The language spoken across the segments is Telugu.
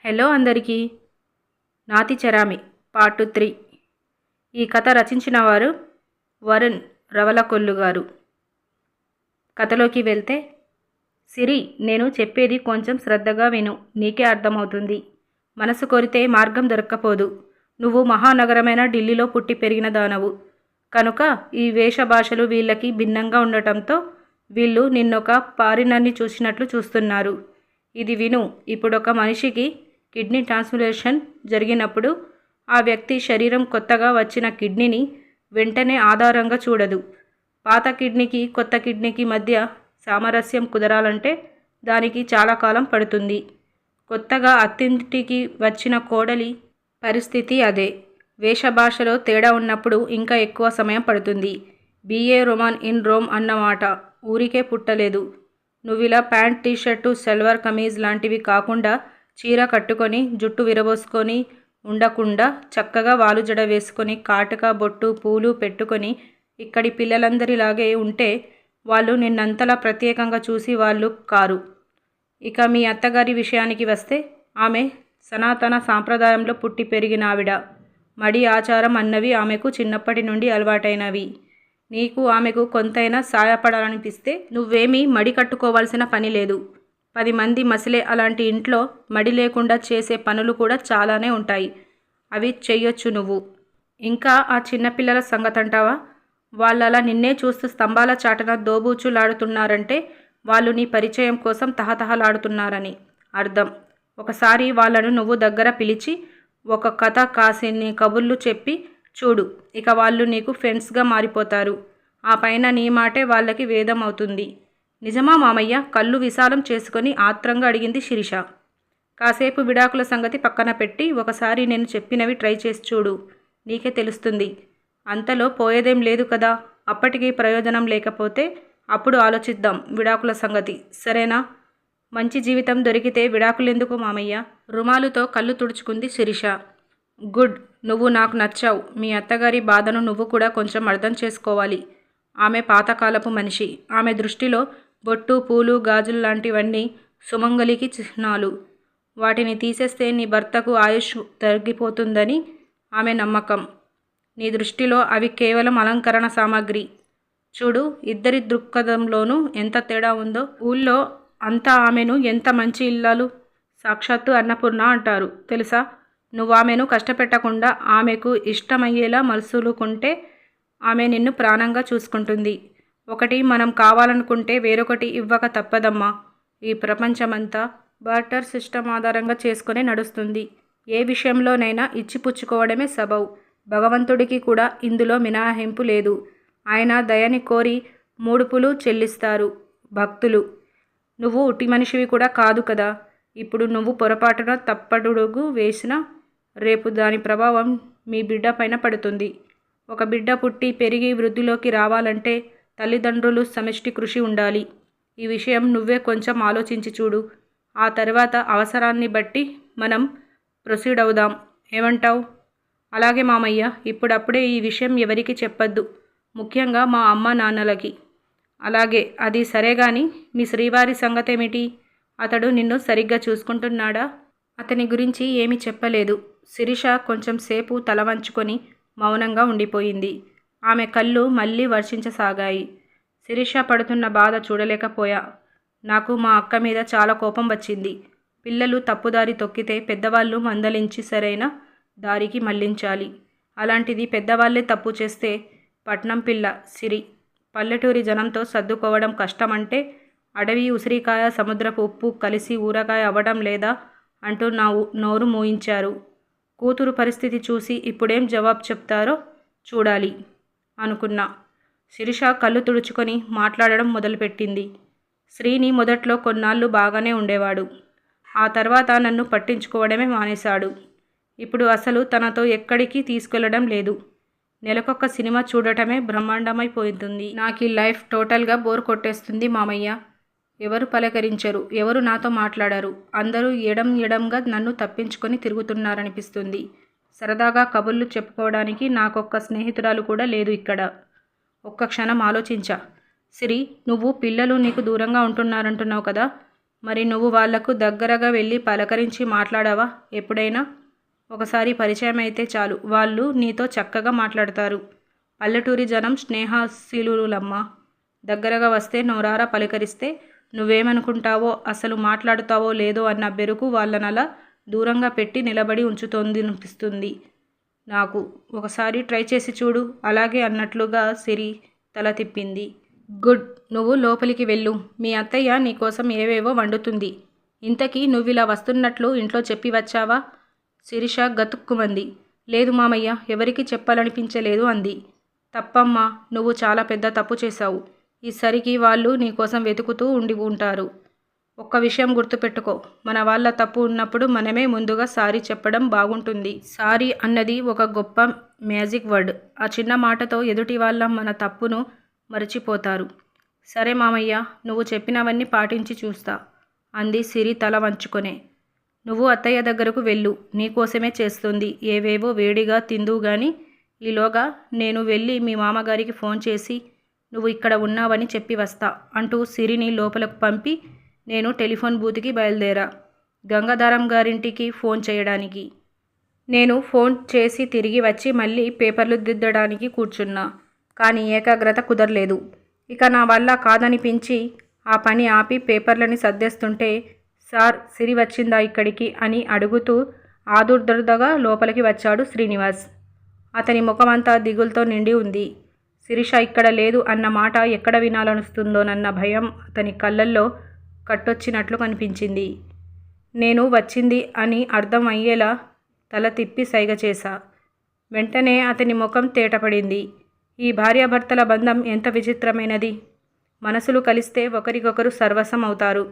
హలో అందరికీ. నాతి చరామి పార్ట్ 3. ఈ కథ రచించిన వారు వరుణ్ రవలకొల్లు గారు. కథలోకి వెళ్తే, సిరి, నేను చెప్పేది కొంచెం శ్రద్ధగా విను, నీకే అర్థమవుతుంది. మనసు కోరితే మార్గం దొరక్కపోదు. నువ్వు మహానగరమైన ఢిల్లీలో పుట్టి పెరిగిన దానవు కనుక ఈ వేషభాషలు వీళ్ళకి భిన్నంగా ఉండటంతో వీళ్ళు నిన్నొక పారినన్ని చూసినట్లు చూస్తున్నారు. ఇది విను. ఇప్పుడొక మనిషికి కిడ్నీ ట్రాన్స్ప్లాంటేషన్ జరిగినప్పుడు ఆ వ్యక్తి శరీరం కొత్తగా వచ్చిన కిడ్నీని వెంటనే ఆధారంగా చూడదు. పాత కిడ్నీకి కొత్త కిడ్నీకి మధ్య సామరస్యం కుదరాలంటే దానికి చాలా కాలం పడుతుంది. కొత్తగా అత్తింటికి వచ్చిన కోడలి పరిస్థితి అదే. వేషభాషలో తేడా ఉన్నప్పుడు ఇంకా ఎక్కువ సమయం పడుతుంది. బిఏ రొమాన్ ఇన్ రోమ్ అన్నమాట ఊరికే పుట్టలేదు. నువ్విలా ప్యాంట్, టీషర్టు, సల్వార్ కమీజ్ లాంటివి కాకుండా చీర కట్టుకొని జుట్టు విరబోసుకొని ఉండకుండా చక్కగా వాలుజడ వేసుకొని కాటుక, బొట్టు, పూలు పెట్టుకొని ఇక్కడి పిల్లలందరిలాగే ఉంటే వాళ్ళు నిన్నంతలా ప్రత్యేకంగా చూసి వాళ్ళు కారు. ఇక మీ అత్తగారి విషయానికి వస్తే, ఆమె సనాతన సాంప్రదాయంలో పుట్టి పెరిగిన ఆవిడ. మడి, ఆచారం అన్నవి ఆమెకు చిన్నప్పటి నుండి అలవాటైనవి. నీకు ఆమెకు కొంతైనా సాయపడాలనిపిస్తే నువ్వేమీ మడి కట్టుకోవాల్సిన పని లేదు. 10 మంది మసిలే అలాంటి ఇంట్లో మడి లేకుండా చేసే పనులు కూడా చాలానే ఉంటాయి. అవి చెయ్యొచ్చు నువ్వు. ఇంకా ఆ చిన్నపిల్లల సంగతంటావా? వాళ్ళలా నిన్నే చూస్తూ స్తంభాల చాటున దోబూచులాడుతున్నారంటే వాళ్ళు నీ పరిచయం కోసం తహతహలాడుతున్నారని అర్థం. ఒకసారి వాళ్ళను నువ్వు దగ్గర పిలిచి ఒక కథ కాసిన్ని కబుర్లు చెప్పి చూడు. ఇక వాళ్ళు నీకు ఫ్రెండ్స్గా మారిపోతారు. ఆ పైన నీ మాటే వాళ్ళకి వేదం అవుతుంది. నిజమా మామయ్య? కళ్ళు విశాలం చేసుకొని ఆత్రంగా అడిగింది శిరీష. కాసేపు విడాకుల సంగతి పక్కన పెట్టి ఒకసారి నేను చెప్పినవి ట్రై చేసి చూడు, నీకే తెలుస్తుంది. అంతలో పోయేదేం లేదు కదా. అప్పటికీ ప్రయోజనం లేకపోతే అప్పుడు ఆలోచిద్దాం విడాకుల సంగతి, సరేనా? మంచి జీవితం దొరికితే విడాకులెందుకు మామయ్య? రుమాలుతో కళ్ళు తుడుచుకుంది శిరీష. గుడ్, నువ్వు నాకు నచ్చావు. మీ అత్తగారి బాధను నువ్వు కూడా కొంచెం అర్థం చేసుకోవాలి. ఆమె పాతకాలపు మనిషి. ఆమె దృష్టిలో బొట్టు, పూలు, గాజులు లాంటివన్నీ సుమంగలికి చిహ్నాలు. వాటిని తీసేస్తే నీ భర్తకు ఆయుష్ తగ్గిపోతుందని ఆమె నమ్మకం. నీ దృష్టిలో అవి కేవలం అలంకరణ సామాగ్రి. చూడు, ఇద్దరి దృక్పథంలోనూ ఎంత తేడా ఉందో. ఊళ్ళో అంతా ఆమెను ఎంత మంచి ఇల్లాలు, సాక్షాత్తు అన్నపూర్ణ అంటారు తెలుసా? నువ్వు ఆమెను కష్టపెట్టకుండా ఆమెకు ఇష్టమయ్యేలా మలుసులుకుంటే ఆమె నిన్ను ప్రాణంగా చూసుకుంటుంది. ఒకటి మనం కావాలనుకుంటే వేరొకటి ఇవ్వక తప్పదమ్మా. ఈ ప్రపంచమంతా బార్టర్ సిస్టమ్ ఆధారంగా చేసుకునే నడుస్తుంది. ఏ విషయంలోనైనా ఇచ్చిపుచ్చుకోవడమే సబబు. భగవంతుడికి కూడా ఇందులో మినహాయింపు లేదు. ఆయన దయని కోరి ముడుపులు చెల్లిస్తారు భక్తులు. నువ్వు ఉట్టి మనిషివి కూడా కాదు కదా. ఇప్పుడు నువ్వు పొరపాటున తప్పడుగు వేసినా రేపు దాని ప్రభావం మీ బిడ్డ పైన పడుతుంది. ఒక బిడ్డ పుట్టి పెరిగి వృద్ధిలోకి రావాలంటే తల్లిదండ్రులు సమష్టి కృషి ఉండాలి. ఈ విషయం నువ్వే కొంచెం ఆలోచించి చూడు. ఆ తర్వాత అవసరాన్ని బట్టి మనం ప్రొసీడ్ అవుదాం. ఏమంటావు? అలాగే మామయ్య. ఇప్పుడప్పుడే ఈ విషయం ఎవరికి చెప్పొద్దు, ముఖ్యంగా మా అమ్మ నాన్నలకి. అలాగే, అది సరే గాని మీ శ్రీవారి సంగతేమిటి? అతడు నిన్ను సరిగ్గా చూసుకుంటున్నాడా? అతని గురించి ఏమీ చెప్పలేదు. శిరీష కొంచెం సేపు తల వంచుకొని మౌనంగా ఉండిపోయింది. ఆమె కళ్ళు మళ్ళీ వర్షించసాగాయి. శిరీష పడుతున్న బాధ చూడలేకపోయా. నాకు మా అక్క మీద చాలా కోపం వచ్చింది. పిల్లలు తప్పుదారి తొక్కితే పెద్దవాళ్ళు మందలించి సరైన దారికి మళ్లించాలి. అలాంటిది పెద్దవాళ్లే తప్పు చేస్తే పట్నం పిల్ల సిరి పల్లెటూరి జనంతో సర్దుకోవడం కష్టమంటే అడవి ఉసిరికాయ, సముద్రపు ఉప్పు కలిసి ఊరగాయ అవ్వడం లేదా అంటూ నోరు మూయించారు. కూతురు పరిస్థితి చూసి ఇప్పుడేం జవాబు చెప్తారో చూడాలి అనుకున్నా. శిరీష కళ్ళు తుడుచుకొని మాట్లాడడం మొదలుపెట్టింది. శ్రీని మొదట్లో కొన్నాళ్ళు బాగానే ఉండేవాడు. ఆ తర్వాత నన్ను పట్టించుకోవడమే మానేశాడు. ఇప్పుడు అసలు తనతో ఎక్కడికి తీసుకెళ్లడం లేదు. నెలకొక్క సినిమా చూడటమే బ్రహ్మాండమైపోతుంది. నాకు ఈ లైఫ్ టోటల్గా బోర్ కొట్టేస్తుంది మామయ్య. ఎవరు పలకరించరు, ఎవరు నాతో మాట్లాడరు. అందరూ ఎడంగా నన్ను తప్పించుకొని తిరుగుతున్నారనిపిస్తుంది. సరదాగా కబుర్లు చెప్పుకోవడానికి నాకొక్క స్నేహితురాలు కూడా లేదు ఇక్కడ. ఒక్క క్షణం ఆలోచించా. సిరి, నువ్వు పిల్లలు నీకు దూరంగా ఉంటున్నారంటున్నావు కదా. మరి నువ్వు వాళ్లకు దగ్గరగా వెళ్ళి పలకరించి మాట్లాడావా ఎప్పుడైనా? ఒకసారి పరిచయం అయితే చాలు, వాళ్ళు నీతో చక్కగా మాట్లాడతారు. పల్లెటూరి జనం స్నేహశీలులమ్మా. దగ్గరగా వస్తే నోరారా పలకరిస్తే నువ్వేమనుకుంటావో, అసలు మాట్లాడుతావో లేదో అన్న బెరుకు వాళ్ళనలా దూరంగా పెట్టి నిలబడి ఉంచుతోందనిపిస్తుంది నాకు. ఒకసారి ట్రై చేసి చూడు అలాగే అన్నట్లుగా సిరి తల తిప్పింది. గుడ్, నువ్వు లోపలికి వెళ్ళు. మీ అత్తయ్య నీకోసం ఏవేవో వండుతుంది. ఇంతకీ నువ్విలా వస్తున్నట్లు ఇంట్లో చెప్పి వచ్చావా? శిరీష గతుక్కుమంది. లేదు మామయ్య, ఎవరికీ చెప్పాలనిపించలేదు అంది. తప్పమ్మా, నువ్వు చాలా పెద్ద తప్పు చేశావు. ఈసరికి వాళ్ళు నీకోసం వెతుకుతూ ఉండి ఉంటారు. ఒక్క విషయం గుర్తుపెట్టుకో, మన వాళ్ళ తప్పు ఉన్నప్పుడు మనమే ముందుగా సారీ చెప్పడం బాగుంటుంది. సారీ అన్నది ఒక గొప్ప మ్యాజిక్ వర్డ్. ఆ చిన్న మాటతో ఎదుటి వాళ్ళ మన తప్పును మరచిపోతారు. సరే మామయ్య, నువ్వు చెప్పినవన్నీ పాటించి చూస్తా అంది సిరి తల వంచుకొనే. నువ్వు అత్తయ్య దగ్గరకు వెళ్ళు, నీకోసమే చేస్తుంది. ఏవేవో వేడిగా తిందువు గాని. ఈలోగా నేను వెళ్ళి మీ మామగారికి ఫోన్ చేసి నువ్వు ఇక్కడ ఉన్నావని చెప్పి వస్తా అంటూ సిరిని లోపలకు పంపి నేను టెలిఫోన్ బూత్కి బయలుదేరా గంగాధరం గారింటికి ఫోన్ చేయడానికి. నేను ఫోన్ చేసి తిరిగి వచ్చి మళ్ళీ పేపర్లు దిద్దడానికి కూర్చున్నా. కానీ ఏకాగ్రత కుదరలేదు. ఇక నా వల్ల కాదనిపించి ఆ పని ఆపి పేపర్లని సర్దేస్తుంటే, సార్ సిరి వచ్చిందా ఇక్కడికి అని అడుగుతూ ఆదుర్దగా లోపలికి వచ్చాడు శ్రీనివాస్. అతని ముఖమంతా దిగులుతో నిండి ఉంది. శిరీష ఇక్కడ లేదు అన్న మాట ఎక్కడ వినాలనుస్తుందోనన్న భయం అతని కళ్ళల్లో కట్టొచ్చినట్లు కనిపించింది. నేను వచ్చింది అని అర్థం అయ్యేలా తల తిప్పి సైగ చేశా. వెంటనే అతని ముఖం తేటపడింది. ఈ భార్యాభర్తల బంధం ఎంత విచిత్రమైనది. మనసులు కలిస్తే ఒకరికొకరు సర్వస్వం అవుతారు.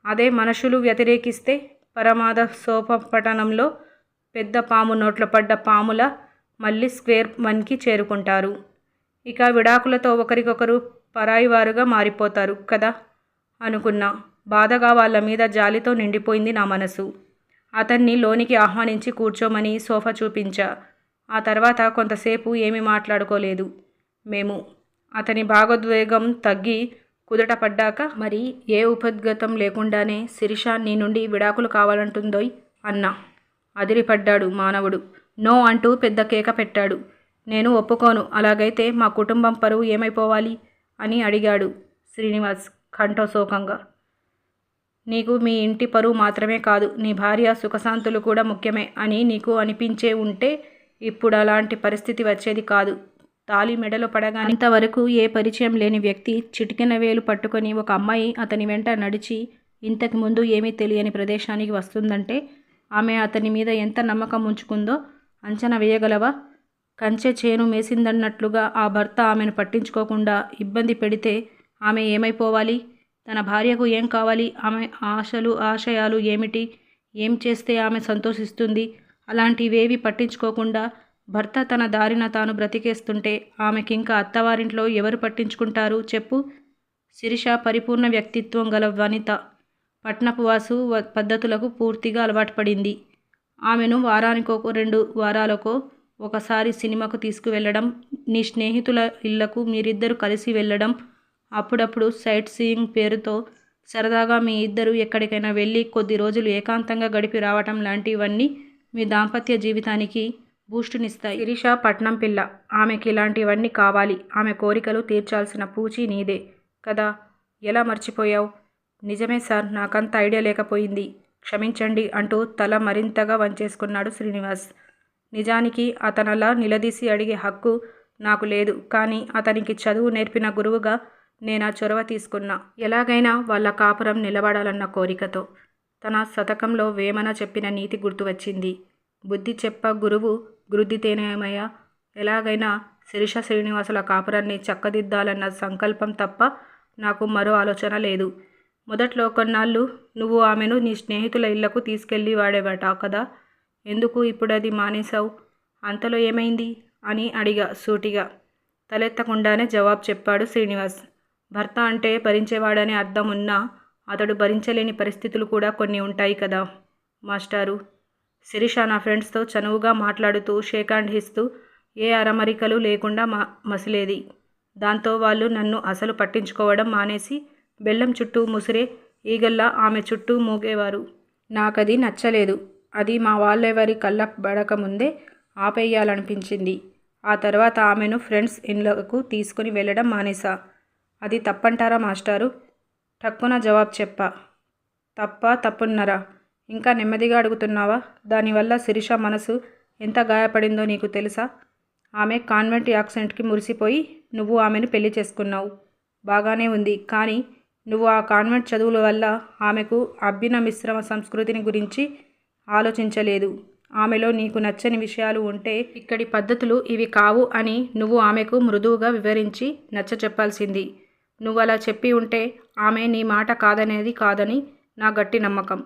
అదే మనుషులు వ్యతిరేకిస్తే పరమాద సోపపటనంలో పెద్ద పాము నోట్లో పడ్డ పాముల మళ్ళీ స్క్వేర్ వన్కి చేరుకుంటారు. ఇక విడాకులతో ఒకరికొకరు పరాయివారుగా మారిపోతారు కదా అనుకున్నా. బాధగా వాళ్ళ మీద జాలితో నిండిపోయింది నా మనసు. అతన్ని లోనికి ఆహ్వానించి కూర్చోమని సోఫా చూపించా. ఆ తర్వాత కొంతసేపు ఏమీ మాట్లాడుకోలేదు మేము. అతని భావోద్వేగం తగ్గి కుదుట పడ్డాక, మరి ఏ ఉపద్గతం లేకుండానే శిరీష నీ నుండి విడాకులు కావాలంటుందోయ్ అన్నా. అదిరిపడ్డాడు మానవుడు. నో అంటూ పెద్ద కేక పెట్టాడు. నేను ఒప్పుకోను. అలాగైతే మా కుటుంబం పరువు ఏమైపోవాలి అని అడిగాడు శ్రీనివాస్ కంఠశోకంగా. నీకు మీ ఇంటి పరువు మాత్రమే కాదు, నీ భార్య సుఖశాంతులు కూడా ముఖ్యమే అని నీకు అనిపించే ఉంటే ఇప్పుడు అలాంటి పరిస్థితి వచ్చేది కాదు. తాళి మెడలో పడగానే ఇంతవరకు ఏ పరిచయం లేని వ్యక్తి చిటికెన వేలు పట్టుకొని ఒక అమ్మాయి అతని వెంట నడిచి ఇంతకు ముందు ఏమీ తెలియని ప్రదేశానికి వస్తుందంటే ఆమె అతని మీద ఎంత నమ్మకం ఉంచుకుందో అంచనా వేయగలవా? కంచె చేను మేసిందన్నట్లుగా ఆ భర్త ఆమెను పట్టించుకోకుండా ఇబ్బంది పెడితే ఆమె ఏమైపోవాలి? తన భార్యకు ఏం కావాలి? ఆమె ఆశలు ఆశయాలు ఏమిటి? ఏం చేస్తే ఆమె సంతోషిస్తుంది? అలాంటివేవి పట్టించుకోకుండా భర్త తన దారిన తాను బ్రతికేస్తుంటే ఆమెకింకా అత్తవారింట్లో ఎవరు పట్టించుకుంటారు చెప్పు? శిరీష పరిపూర్ణ వ్యక్తిత్వం గల వనిత. పట్నపు వాసు పద్ధతులకు పూర్తిగా అలవాటు పడింది. ఆమెను వారానికో 2 వారాలకో ఒకసారి సినిమాకు తీసుకువెళ్ళడం, నీ స్నేహితుల ఇళ్లకు మీరిద్దరూ కలిసి వెళ్ళడం, అప్పుడప్పుడు సైట్ సీయింగ్ పేరుతో సరదాగా మీ ఇద్దరు ఎక్కడికైనా వెళ్ళి కొద్ది రోజులు ఏకాంతంగా గడిపి రావటం లాంటివన్నీ మీ దాంపత్య జీవితానికి బూస్టునిస్తాయి. శిరీష పట్నం పిల్ల. ఆమెకి ఇలాంటివన్నీ కావాలి. ఆమె కోరికలు తీర్చాల్సిన పూచి నీదే కదా. ఎలా మర్చిపోయావు? నిజమే సార్, నాకంత ఐడియా లేకపోయింది, క్షమించండి అంటూ తల మరింతగా వంచేసుకున్నాడు శ్రీనివాస్. నిజానికి అతనలా నిలదీసి అడిగే హక్కు నాకు లేదు. కానీ అతనికి చదువు నేర్పిన గురువుగా నేను ఆ చొరవ తీసుకున్నా. ఎలాగైనా వాళ్ళ కాపురం నిలబడాలన్న కోరికతో. తన శతకంలో వేమన చెప్పిన నీతి గుర్తు వచ్చింది. బుద్ధి చెప్ప గురువు గృద్దితేనేమయ్య. ఎలాగైనా శిరీష శ్రీనివాసుల కాపురాన్ని చక్కదిద్దాలన్న సంకల్పం తప్ప నాకు మరో ఆలోచన లేదు. మొదట్లో కొన్నాళ్ళు నువ్వు ఆమెను నీ స్నేహితుల ఇళ్లకు తీసుకెళ్ళి వాడేవట కదా. ఎందుకు ఇప్పుడది మానేశావు? అంతలో ఏమైంది అని అడిగా సూటిగా. తలెత్తకుండానే జవాబు చెప్పాడు శ్రీనివాస్. భర్త అంటే భరించేవాడనే అర్థం ఉన్నా అతడు భరించలేని పరిస్థితులు కూడా కొన్ని ఉంటాయి కదా మాస్టారు. శిరీష నా ఫ్రెండ్స్తో చనువుగా మాట్లాడుతూ షేక్ హ్యాండ్ ఇస్తూ ఏ అరమరికలు లేకుండా మసిలేది. దాంతో వాళ్ళు నన్ను అసలు పట్టించుకోవడం మానేసి బెల్లం చుట్టూ ముసిరే ఈగల్లా ఆమె చుట్టూ మూగేవారు. నాకది నచ్చలేదు. అది మా వాళ్ళెవరి కళ్ళ పడకముందే ఆపేయాలనిపించింది. ఆ తర్వాత ఆమెను ఫ్రెండ్స్ ఇళ్ళకు తీసుకుని వెళ్ళడం మానేశా. అది తప్పంటారా మాస్టారు? టక్కున జవాబు చెప్పా. తప్పా తప్పున్నరా? ఇంకా నెమ్మదిగా అడుగుతున్నావా? దానివల్ల శిరీష మనసు ఎంత గాయపడిందో నీకు తెలుసా? ఆమె కాన్వెంట్ యాక్సెంట్కి మురిసిపోయి నువ్వు ఆమెను పెళ్లి చేసుకున్నావు. బాగానే ఉంది. కానీ నువ్వు ఆ కాన్వెంట్ చదువుల వల్ల ఆమెకు అబ్బిన మిశ్రమ సంస్కృతిని గురించి ఆలోచించలేదు. ఆమెలో నీకు నచ్చని విషయాలు ఉంటే ఇక్కడి పద్ధతులు ఇవి కావు అని నువ్వు ఆమెకు మృదువుగా వివరించి నచ్చచెప్పాల్సింది. నువ్వలా చెప్పి ఉంటే ఆమె నీ మాట కాదనేది కాదని నా గట్టి నమ్మకం.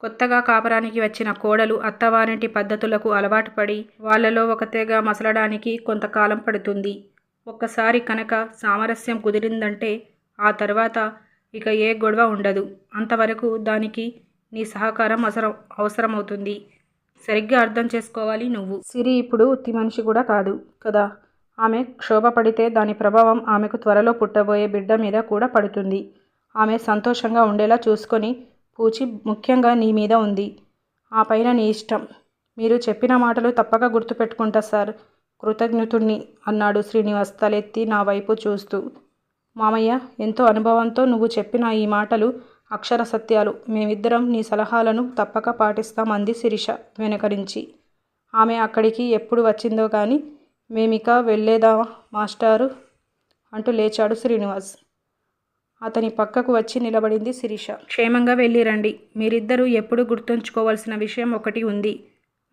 కొత్తగా కాపురానికి వచ్చిన కోడలు అత్తవారింటి పద్ధతులకు అలవాటు పడి వాళ్ళలో ఒక తెగ మసలడానికి కొంతకాలం పడుతుంది. ఒక్కసారి కనుక సామరస్యం కుదిరిందంటే ఆ తర్వాత ఇక ఏ గొడవ ఉండదు. అంతవరకు దానికి నీ సహకారం అవసరమవుతుంది. సరిగ్గా అర్థం చేసుకోవాలి నువ్వు. సిరి ఇప్పుడు ఉత్తి మనిషి కూడా కాదు కదా. ఆమె క్షోభపడితే దాని ప్రభావం ఆమెకు త్వరలో పుట్టబోయే బిడ్డ మీద కూడా పడుతుంది. ఆమె సంతోషంగా ఉండేలా చూసుకొని పూచి ముఖ్యంగా నీ మీద ఉంది. ఆ పైన నీ ఇష్టం. మీరు చెప్పిన మాటలు తప్పక గుర్తుపెట్టుకుంటా సార్. కృతజ్ఞతుణ్ణి అన్నాడు శ్రీనివాస్ తలెత్తి నా వైపు చూస్తూ. మామయ్య, ఎంతో అనుభవంతో నువ్వు చెప్పిన ఈ మాటలు అక్షర సత్యాలు. మేమిద్దరం నీ సలహాలను తప్పక పాటిస్తాం అంది శిరీష వెనకరించి. ఆమె అక్కడికి ఎప్పుడు వచ్చిందో కానీ మేమిక వెళ్ళేదా మాస్టారు అంటూ లేచాడు శ్రీనివాస్. అతని పక్కకు వచ్చి నిలబడింది శిరీష. క్షేమంగా వెళ్ళిరండి. మీరిద్దరూ ఎప్పుడు గుర్తుంచుకోవాల్సిన విషయం ఒకటి ఉంది.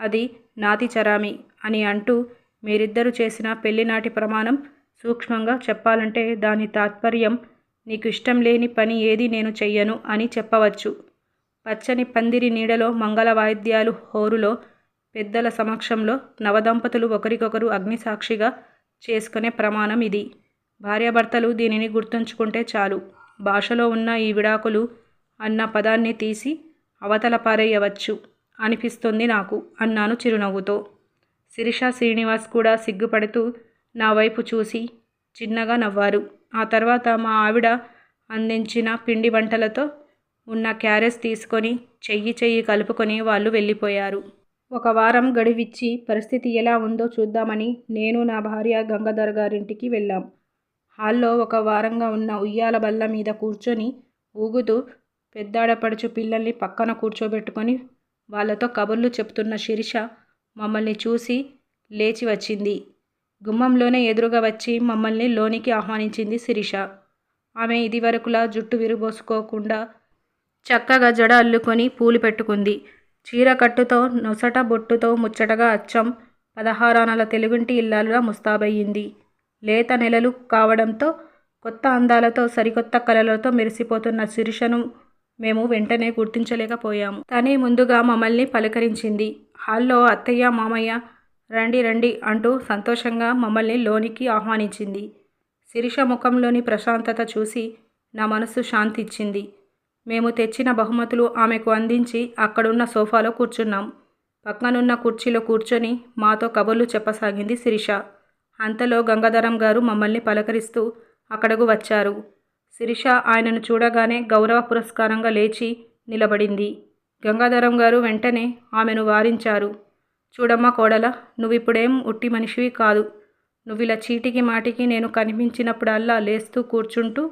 అది నాతి చరామి అని అంటూ మీరిద్దరూ చేసిన పెళ్లినాటి ప్రమాణం. సూక్ష్మంగా చెప్పాలంటే దాని తాత్పర్యం నీకు ఇష్టం లేని పని ఏది నేను చెయ్యను అని చెప్పవచ్చు. పచ్చని పందిరి నీడలో మంగళ వాయిద్యాలు హోరులో పెద్దల సమక్షంలో నవదంపతులు ఒకరికొకరు అగ్నిసాక్షిగా చేసుకునే ప్రమాణం ఇది. భార్యాభర్తలు దీనిని గుర్తుంచుకుంటే చాలు. భాషలో ఉన్న ఈ విడాకులు అన్న పదాన్ని తీసి అవతల పారేయవచ్చు అనిపిస్తుంది నాకు అన్నాను చిరునవ్వుతో. శిరీష, శ్రీనివాస్ కూడా సిగ్గుపడుతూ నా వైపు చూసి చిన్నగా నవ్వారు. ఆ తర్వాత మా ఆవిడ అందించిన పిండి వంటలతో ఉన్న క్యారేజ్ తీసుకొని చెయ్యి కలుపుకొని వాళ్ళు వెళ్ళిపోయారు. ఒక వారం గడువిచ్చి పరిస్థితి ఎలా ఉందో చూద్దామని నేను నా భార్య గంగాధర్ గారింటికి వెళ్ళాం. హాల్లో ఒక వారంగా ఉన్న ఉయ్యాల బల్ల మీద కూర్చొని ఊగుతూ పెద్దాడపడుచు పిల్లల్ని పక్కన కూర్చోబెట్టుకొని వాళ్ళతో కబుర్లు చెప్తున్న శిరీష మమ్మల్ని చూసి లేచి వచ్చింది. గుమ్మంలోనే ఎదురుగా వచ్చి మమ్మల్ని లోనికి ఆహ్వానించింది శిరీష. ఆమె ఇదివరకులా జుట్టు విరుబోసుకోకుండా చక్కగా జడ అల్లుకొని పూలు పెట్టుకుంది. చీర కట్టుతో నొసట బొట్టుతో ముచ్చటగా అచ్చం 16 తెలుగింటి ఇల్లాలుగా ముస్తాబయ్యింది. లేత నెలలు కావడంతో కొత్త అందాలతో సరికొత్త కలలతో మెరిసిపోతున్న శిరీషను మేము వెంటనే గుర్తించలేకపోయాము. తనే ముందుగా మమ్మల్ని పలకరించింది. హాల్లో అత్తయ్య, మామయ్య రండి రండి అంటూ సంతోషంగా మమ్మల్ని లోనికి ఆహ్వానించింది. శిరీష ముఖంలోని ప్రశాంతత చూసి నా మనసు శాంతి ఇచ్చింది. మేము తెచ్చిన బహుమతులు ఆమెకు అందించి అక్కడున్న సోఫాలో కూర్చున్నాం. పక్కనున్న కుర్చీలో కూర్చొని మాతో కబుర్లు చెప్పసాగింది శిరీష. అంతలో గంగాధరం గారు మమ్మల్ని పలకరిస్తూ అక్కడకు వచ్చారు. శిరీష ఆయనను చూడగానే గౌరవ పురస్కారంగా లేచి నిలబడింది. గంగాధరం గారు వెంటనే ఆమెను వారించారు. చూడమ్మా కోడలా, నువ్విప్పుడేం ఉట్టి మనిషివి కాదు. నువ్విలా చీటికి మాటికి నేను కనిపించినప్పుడల్లా లేస్తూ కూర్చుంటూ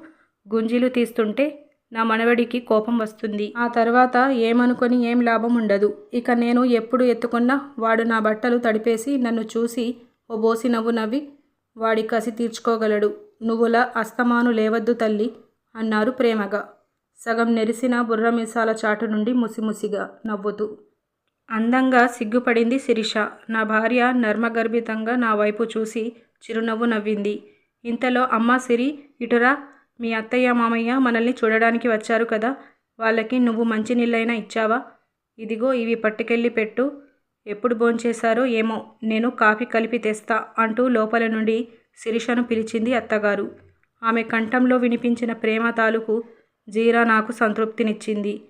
గుంజీలు తీస్తుంటే నా మనవడికి కోపం వస్తుంది. ఆ తర్వాత ఏమనుకొని ఏం లాభం ఉండదు. ఇక నేను ఎప్పుడు ఎత్తుకున్నా వాడు నా బట్టలు తడిపేసి నన్ను చూసి ఓ బోసి నవ్వు నవ్వి వాడి కసి తీర్చుకోగలడు. నువ్వులా అస్తమాను లేవద్దు తల్లి అన్నారు ప్రేమగా. సగం నెరిసిన బుర్రమీసాల చాటు నుండి ముసిముసిగా నవ్వుతూ. అందంగా సిగ్గుపడింది శిరీష. నా భార్య నర్మగర్భితంగా నా వైపు చూసి చిరునవ్వు నవ్వింది. ఇంతలో అమ్మా సిరి, ఇటురా. మీ అత్తయ్య మామయ్య మనల్ని చూడడానికి వచ్చారు కదా. వాళ్ళకి నువ్వు మంచినీళ్ళైనా ఇచ్చావా? ఇదిగో ఇవి పట్టుకెళ్ళి పెట్టు. ఎప్పుడు భోంచేశారో ఏమో, నేను కాఫీ కలిపి తెస్తా అంటూ లోపల నుండి శిరీషను పిలిచింది అత్తగారు. ఆమె కంఠంలో వినిపించిన ప్రేమ తాలూకు జీరా నాకు సంతృప్తినిచ్చింది.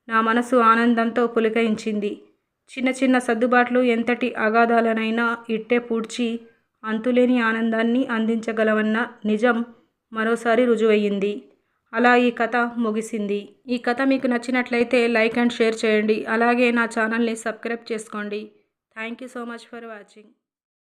నా మనసు ఆనందంతో పులకరించింది. చిన్న చిన్న సర్దుబాట్లు ఎంతటి అగాధాలనైనా ఇట్టే పూడ్చి అంతులేని ఆనందాన్ని అందించగలవన్న నిజం మరోసారి రుజువయ్యింది. అలా ఈ కథ ముగిసింది. ఈ కథ మీకు నచ్చినట్లయితే లైక్ అండ్ షేర్ చేయండి. అలాగే నా ఛానల్ని సబ్స్క్రైబ్ చేసుకోండి. Thank you so much for watching.